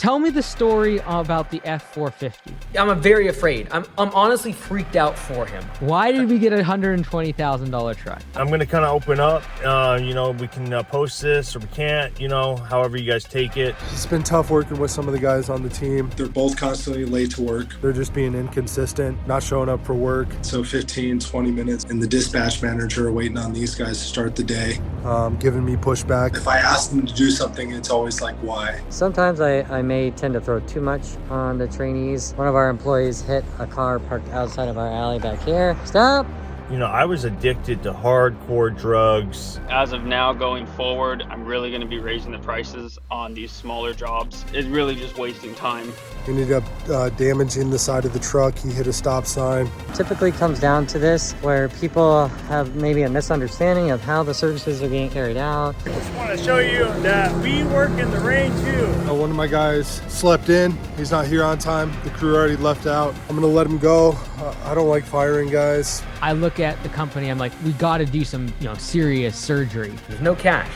Tell me the story about the F450. I'm very afraid. I'm honestly freaked out for him. Why did we get a $120,000 truck? I'm going to kind of open up. We can post this or we can't, however you guys take it. It's been tough working with some of the guys on the team. They're both constantly late to work. They're just being inconsistent, not showing up for work. So 15, 20 minutes, and the dispatch manager waiting on these guys to start the day. Giving me pushback. If I ask them to do something, it's always like, why? Sometimes I may tend to throw too much on the trainees. One of our employees hit a car parked outside of our alley back here. Stop! I was addicted to hardcore drugs. As of now, going forward, I'm really going to be raising the prices on these smaller jobs. It's really just wasting time. He ended up damaging the side of the truck. He hit a stop sign. Typically comes down to this, where people have maybe a misunderstanding of how the services are being carried out. I just want to show you that we work in the rain too. One of my guys slept in. He's not here on time. The crew already left out. I'm gonna let him go. I don't like firing guys. I look at the company, I'm like, we got to do some, serious surgery. There's no cash,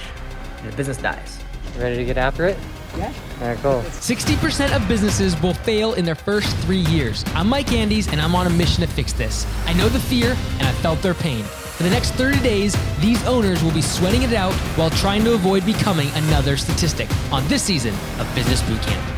and the business dies. Ready to get after it? Yeah. All right, cool. 60% of businesses will fail in their first 3 years. I'm Mike Andes, and I'm on a mission to fix this. I know the fear, and I felt their pain. For the next 30 days, these owners will be sweating it out while trying to avoid becoming another statistic on this season of Business Boot Camp.